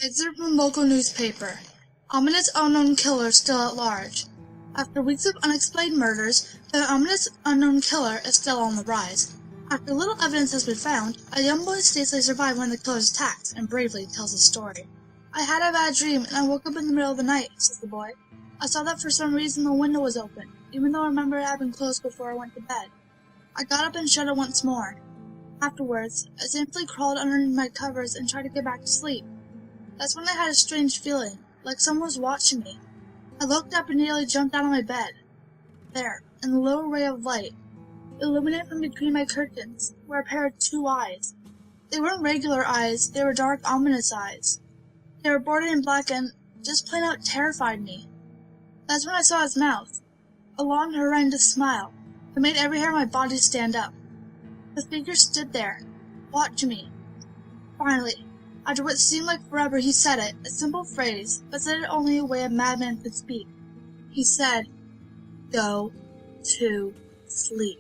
Excerpt from local newspaper. Ominous unknown killer still at large. After weeks of unexplained murders, the ominous unknown killer is still on the rise. After little evidence has been found, a young boy states they survived one of the killer's attacks and bravely tells his story. "I had a bad dream and I woke up in the middle of the night," says the boy. "I saw that for some reason the window was open, even though I remember it had been closed before I went to bed. I got up and shut it once more. Afterwards, I simply crawled underneath my covers and tried to get back to sleep. That's when I had a strange feeling, like someone was watching me. I looked up and nearly jumped out of my bed. There, in the little ray of light, illuminated from between my curtains, were a pair of 2 eyes. They weren't regular eyes, they were dark, ominous eyes. They were bordered in black and just plain out terrified me. That's when I saw his mouth, a long, horrendous smile that made every hair on my body stand up. The figure stood there, watching me. Finally, after what seemed like forever, he said it, a simple phrase, but said it only the way a madman could speak. He said, "Go to sleep."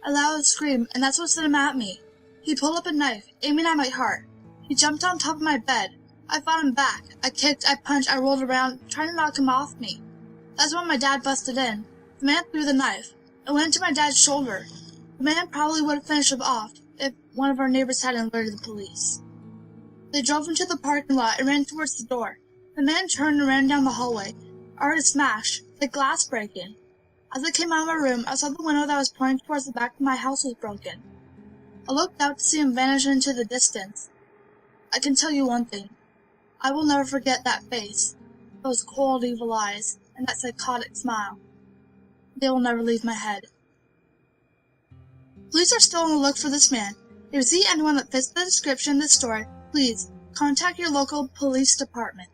I let out a scream, and that's what sent him at me. He pulled up a knife, aiming at my heart. He jumped on top of my bed. I fought him back. I kicked, I punched, I rolled around, trying to knock him off me. That's when my dad busted in. The man threw the knife. It went into my dad's shoulder. The man probably would have finished him off if one of our neighbors hadn't alerted the police. They drove into the parking lot and ran towards the door. The man turned and ran down the hallway. I heard a smash, like glass breaking. As I came out of my room, I saw the window that was pointing towards the back of my house was broken. I looked out to see him vanish into the distance. I can tell you one thing. I will never forget that face, those cold, evil eyes, and that psychotic smile. They will never leave my head. Police are still on the look for this man. If you see anyone that fits the description of this story, please contact your local police department.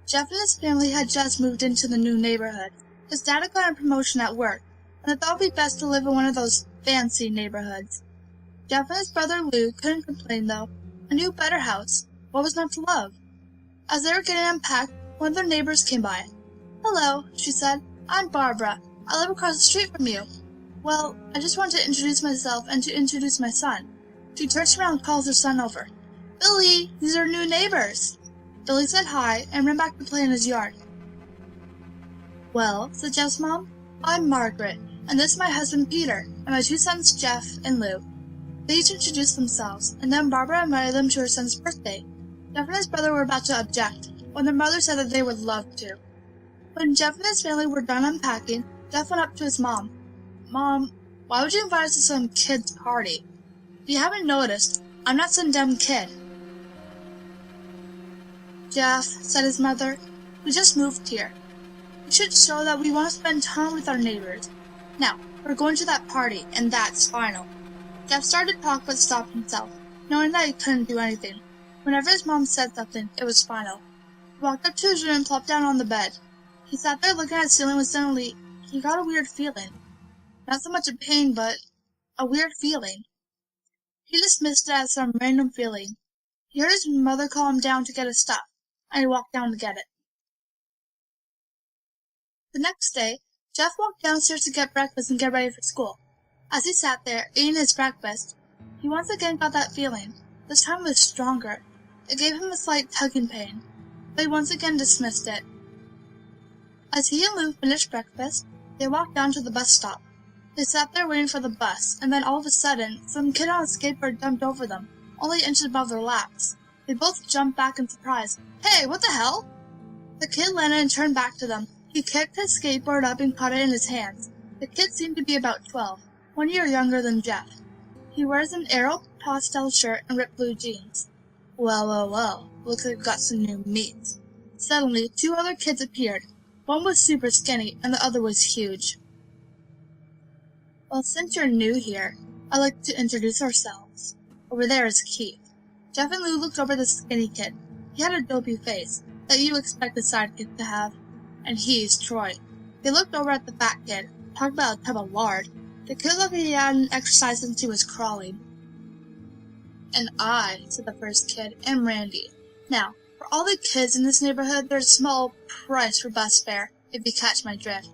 Jeff and his family had just moved into the new neighborhood. His dad had gotten a promotion at work, and I thought it would be best to live in one of those fancy neighborhoods. Jeff and his brother Lou couldn't complain, though. A new, better house. What was not to love? As they were getting unpacked, one of their neighbors came by. "Hello," she said. "I'm Barbara. I live across the street from you. Well, I just wanted to introduce myself and to introduce my son." She turns around and calls her son over. "Billy, these are new neighbors." Billy said hi and ran back to play in his yard. "Well," said Jeff's mom, "I'm Margaret, and this is my husband Peter, and my 2 sons Jeff and Lou." They each introduced themselves, and then Barbara invited them to her son's birthday. Jeff and his brother were about to object, when their mother said that they would love to. When Jeff and his family were done unpacking, Jeff went up to his mom. "Mom, why would you invite us to some kid's party? If you haven't noticed, I'm not some dumb kid." "Jeff," said his mother, "we just moved here. We should show that we want to spend time with our neighbors. Now, we're going to that party, and that's final." Jeff started to talk but stopped himself, knowing that he couldn't do anything. Whenever his mom said something, it was final. He walked up to his room and plopped down on the bed. He sat there looking at the ceiling when suddenly he got a weird feeling. Not so much a pain, but a weird feeling. He dismissed it as some random feeling. He heard his mother call him down to get his stuff, and he walked down to get it. The next day, Jeff walked downstairs to get breakfast and get ready for school. As he sat there, eating his breakfast, he once again got that feeling. This time it was stronger. It gave him a slight tugging pain, but he once again dismissed it. As he and Lou finished breakfast, they walked down to the bus stop. They sat there waiting for the bus, and then all of a sudden, some kid on a skateboard jumped over them, only inches above their laps. They both jumped back in surprise. "Hey, what the hell?" The kid landed and turned back to them. He kicked his skateboard up and caught it in his hands. The kid seemed to be about 12, 1 year younger than Jeff. He wears an Aero pastel shirt and ripped blue jeans. Well, looks like we've got some new meat. Suddenly, 2 other kids appeared. One was super skinny, and the other was huge. "Well, since you're new here, I'd like to introduce ourselves. Over there is Keith." Jeff and Lou looked over the skinny kid. He had a dopey face that you expect a sidekick to have. And he's Troy. They looked over at the fat kid. Talk about a tub of lard. The kid looked like he hadn't exercised since he was crawling. "And I," said the first kid, "am Randy. Now, for all the kids in this neighborhood, there's a small price for bus fare, if you catch my drift."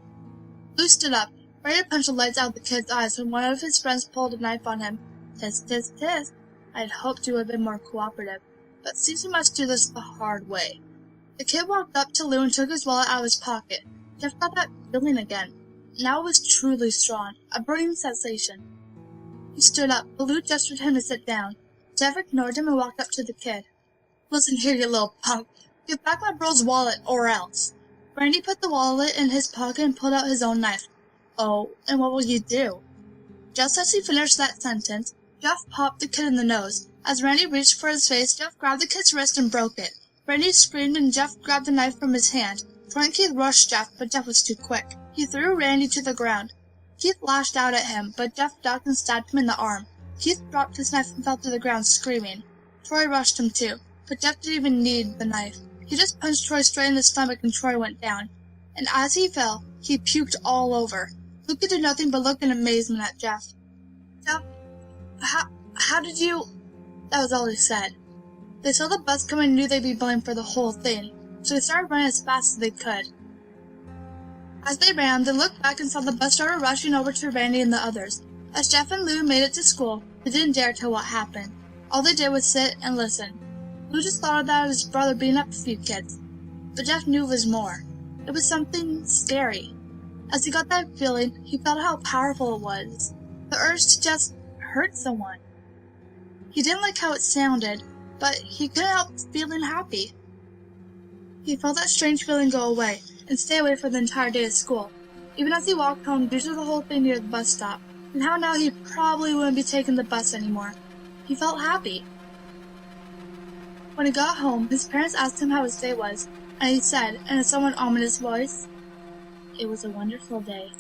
Lou stood up, ready to punch the lights out of the kid's eyes when one of his friends pulled a knife on him. Tisk, tisk, tisk. I had hoped you would have been more cooperative, but seems he must do this the hard way. The kid walked up to Lou and took his wallet out of his pocket. Jeff got that feeling again. Now it was truly strong, a burning sensation. He stood up, but Lou gestured him to sit down. Jeff ignored him and walked up to the kid. "Listen here, you little punk. Give back my bro's wallet, or else." Randy put the wallet in his pocket and pulled out his own knife. "Oh, and what will you do?" Just as he finished that sentence, Jeff popped the kid in the nose. As Randy reached for his face, Jeff grabbed the kid's wrist and broke it. Randy screamed and Jeff grabbed the knife from his hand. Troy and Keith rushed Jeff, but Jeff was too quick. He threw Randy to the ground. Keith lashed out at him, but Jeff ducked and stabbed him in the arm. Keith dropped his knife and fell to the ground, screaming. Troy rushed him too, but Jeff didn't even need the knife. He just punched Troy straight in the stomach and Troy went down. And as he fell, he puked all over. Luke could do nothing but look in amazement at Jeff. "Jeff, how did you—" That was all he said. They saw the bus coming and knew they'd be blamed for the whole thing, so they started running as fast as they could. As they ran, they looked back and saw the bus driver rushing over to Randy and the others. As Jeff and Lou made it to school, they didn't dare tell what happened. All they did was sit and listen. Lou just thought of that of his brother beating up a few kids. But Jeff knew it was more. It was something scary. As he got that feeling, he felt how powerful it was. The urge to just hurt someone. He didn't like how it sounded, but he couldn't help feeling happy. He felt that strange feeling go away and stay away for the entire day of school, even as he walked home due to the whole thing near the bus stop, and how now he probably wouldn't be taking the bus anymore. He felt happy. When he got home, his parents asked him how his day was, and he said, in a somewhat ominous voice, "It was a wonderful day."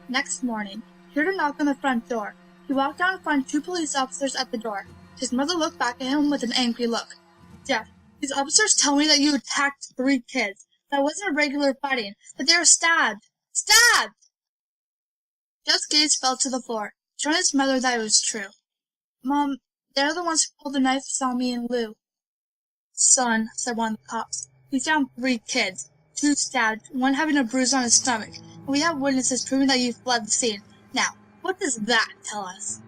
Next morning, he heard a knock on the front door. He walked down and found 2 police officers at the door. His mother looked back at him with an angry look. "Jeff, these officers tell me that you attacked 3 kids. That wasn't a regular fighting, that they were stabbed. Stabbed!" Jeff's gaze fell to the floor, showing his mother that it was true. "Mom, they're the ones who pulled the knives on me and Lou." "Son," said one of the cops, "we found 3 kids, 2 stabbed, 1 having a bruise on his stomach, and we have witnesses proving that you fled the scene. Now, what does that tell us?"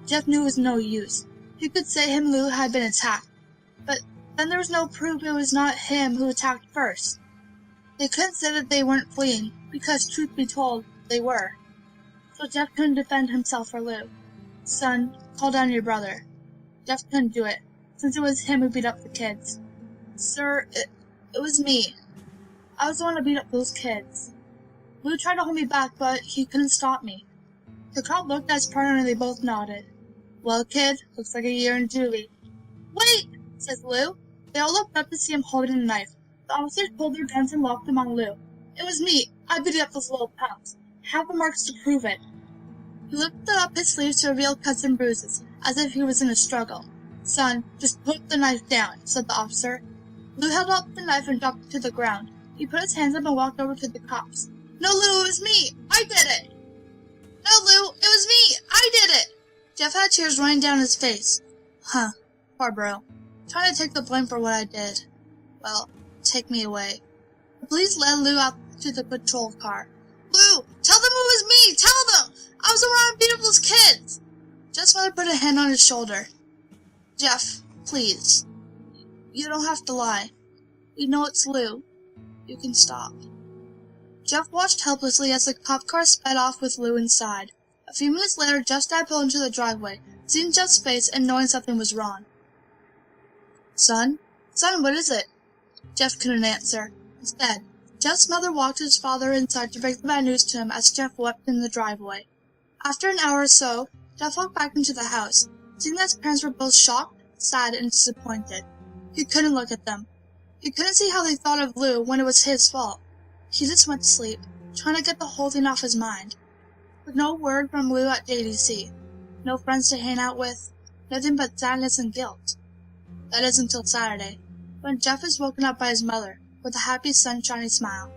Jeff knew it was no use. He could say him and Lou had been attacked, but then there was no proof it was not him who attacked first. They couldn't say that they weren't fleeing, because truth be told, they were. So Jeff couldn't defend himself or Lou. "Son, call down your brother." Jeff couldn't do it, since it was him who beat up the kids. "Sir, it was me. I was the one to beat up those kids. Lou tried to hold me back, but he couldn't stop me." The cop looked at his partner and they both nodded. "Well, kid, looks like a year in juvie." "Wait!" says Lou. They all looked up to see him holding a knife. The officers pulled their guns and locked them on Lou. "It was me. I beat up those little punks. I have the marks to prove it." He lifted up his sleeves to reveal cuts and bruises, as if he was in a struggle. "Son, just put the knife down," said the officer. Lou held up the knife and dropped it to the ground. He put his hands up and walked over to the cops. "No, Lou, it was me! I did it!" "No, Lou, it was me! I did it!" Jeff had tears running down his face. "Huh, poor bro. Trying to take the blame for what I did. Well, take me away." The police led Lou out to the patrol car. "Lou, tell them it was me! Tell them! I was the one who beat up those kids!" Jeff's mother put a hand on his shoulder. "Jeff, please. You don't have to lie. We know it's Lou. You can stop." Jeff watched helplessly as the cop car sped off with Lou inside. A few minutes later, Jeff Dad pulled into the driveway, seeing Jeff's face and knowing something was wrong. Son, what is it?" Jeff couldn't answer. Instead, Jeff's mother walked his father inside to break the bad news to him as Jeff wept in the driveway. After an hour or so, Jeff walked back into the house, seeing that his parents were both shocked, sad, and disappointed. He couldn't look at them. He couldn't see how they thought of Lou when it was his fault. He just went to sleep, trying to get the whole thing off his mind. With no word from Lou at JDC, no friends to hang out with, nothing but sadness and guilt. That is until Saturday, when Jeff is woken up by his mother, with a happy sunshiny smile.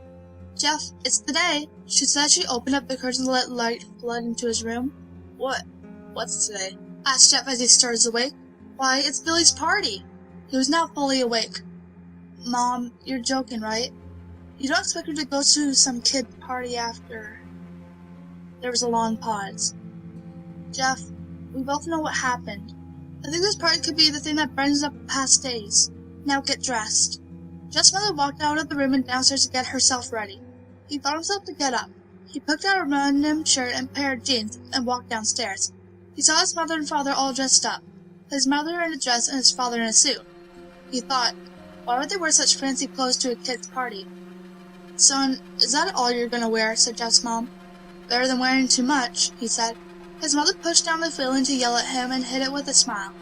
"Jeff, it's the day," she said as she opened up the curtains to let light flood into his room. What's today?" asked Jeff as he stirs awake. "Why, it's Billy's party." He was now fully awake. "Mom, you're joking, right? You don't expect her to go to some kid party after—" There was a long pause. "Jeff, we both know what happened. I think this party could be the thing that brightens up past days. Now get dressed. Jeff's mother walked out of the room and downstairs to get herself ready. He thought himself to get up. He picked out a random shirt and pair of jeans and walked downstairs. He saw his mother and father all dressed up, his mother in a dress and his father in a suit. He thought, why would they wear such fancy clothes to a kid's party? Son, is that all you're going to wear? Said Jeff's mom. Better than wearing too much, he said. His mother pushed down the feeling to yell at him and hid it with a smile.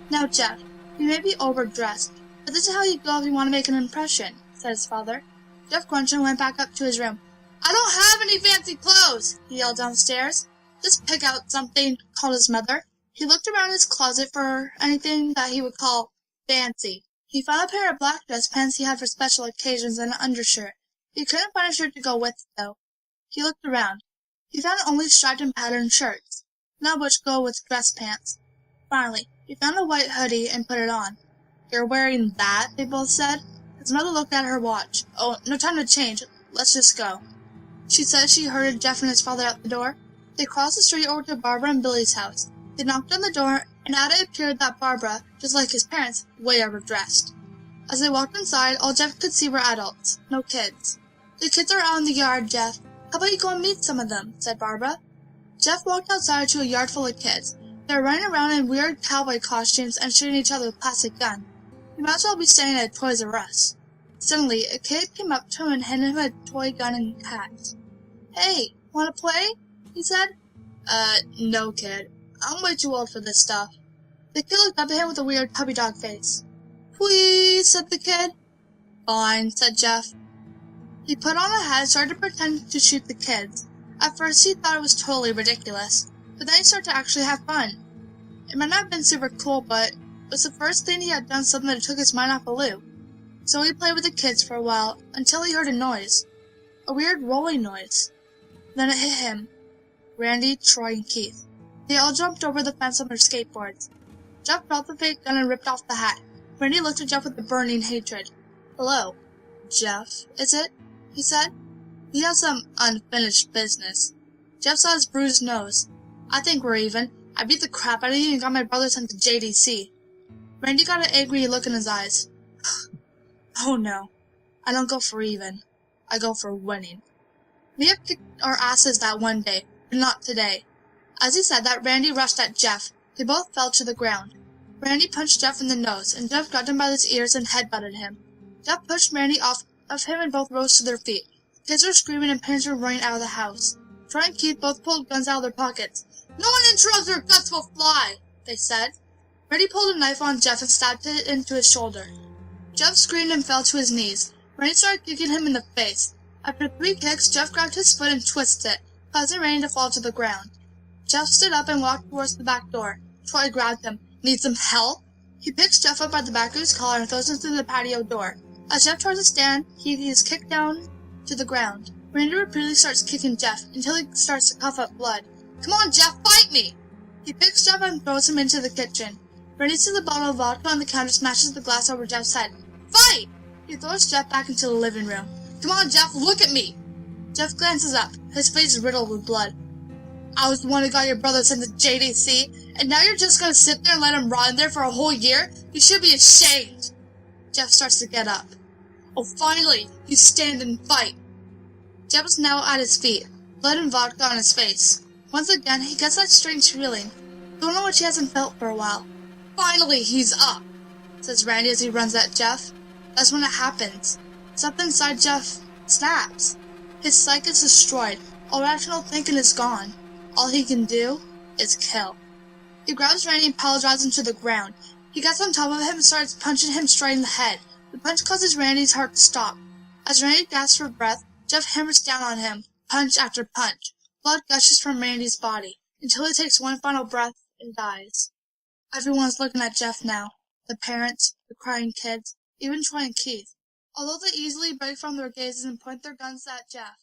Now, Jeff, you may be overdressed, but this is how you go if you want to make an impression, said his father. Jeff grunched and went back up to his room. I don't have any fancy clothes, he yelled downstairs. Just pick out something, called his mother. He looked around his closet for anything that he would call fancy. He found a pair of black dress pants he had for special occasions and an undershirt. He couldn't find a shirt to go with it, though. He looked around. He found only striped and patterned shirts, none of which go with dress pants. Finally, he found a white hoodie and put it on. You're wearing that? They both said. His mother looked at her watch. Oh, no time to change. Let's just go. She said she herded Jeff and his father out the door. They crossed the street over to Barbara and Billy's house. They knocked on the door, and out it appeared that Barbara, just like his parents, way overdressed. As they walked inside, all Jeff could see were adults, no kids. The kids are out in the yard, Jeff. How about you go and meet some of them, said Barbara. Jeff walked outside to a yard full of kids. They were running around in weird cowboy costumes and shooting each other with plastic guns. He might as well be staying at Toys R Us. Suddenly, a kid came up to him and handed him a toy gun and hat. Hey, wanna play? He said. No, kid. I'm way too old for this stuff. The kid looked up at him with a weird puppy dog face. Please, said the kid. Fine, said Jeff. He put on a hat and started to pretend to shoot the kids. At first, he thought it was totally ridiculous, but then he started to actually have fun. It might not have been super cool, but it was the first thing he had done something that took his mind off of Lou. So he played with the kids for a while, until he heard a noise. A weird rolling noise. Then it hit him. Randy, Troy, and Keith. They all jumped over the fence on their skateboards. Jeff dropped the fake gun and ripped off the hat. Randy looked at Jeff with a burning hatred. Hello, Jeff, is it? He said. He has some unfinished business. Jeff saw his bruised nose. I think we're even. I beat the crap out of you and got my brother sent to JDC. Randy got an angry look in his eyes. Oh no, I don't go for even. I go for winning. We have kicked our asses that one day, but not today. As he said that, Randy rushed at Jeff. They both fell to the ground. Randy punched Jeff in the nose, and Jeff grabbed him by his ears and headbutted him. Jeff pushed Randy off of him and both rose to their feet. Kids were screaming and parents were running out of the house. Troy and Keith both pulled guns out of their pockets. No one interrupts their guts will fly, they said. Randy pulled a knife on Jeff and stabbed it into his shoulder. Jeff screamed and fell to his knees. Randy started kicking him in the face. After 3 kicks, Jeff grabbed his foot and twisted it, causing Randy to fall to the ground. Jeff stood up and walked towards the back door. Troy grabbed him. Need some help? He picks Jeff up by the back of his collar and throws him through the patio door. As Jeff tries to stand, he is kicked down to the ground. Randy repeatedly starts kicking Jeff until he starts to cough up blood. Come on, Jeff, fight me! He picks Jeff and throws him into the kitchen. Randy sees the bottle of vodka on the counter, smashes the glass over Jeff's head. Fight! He throws Jeff back into the living room. Come on, Jeff, look at me! Jeff glances up, his face riddled with blood. I was the one who got your brother sent to JDC, and now you're just gonna sit there and let him rot in there for a whole year? You should be ashamed! Jeff starts to get up. Oh, finally, you stand and fight! Jeff is now at his feet, blood and vodka on his face. Once again, he gets that strange feeling. Don't know what he hasn't felt for a while. Finally, he's up, says Randy as he runs at Jeff. That's when it happens. Something inside Jeff snaps. His psyche is destroyed. All rational thinking is gone. All he can do is kill. He grabs Randy and piles him to the ground. He gets on top of him and starts punching him straight in the head. The punch causes Randy's heart to stop. As Randy gasps for breath, Jeff hammers down on him, punch after punch. Blood gushes from Randy's body, until he takes one final breath and dies. Everyone's looking at Jeff now. The parents, the crying kids, even Troy and Keith. Although they easily break from their gazes and point their guns at Jeff,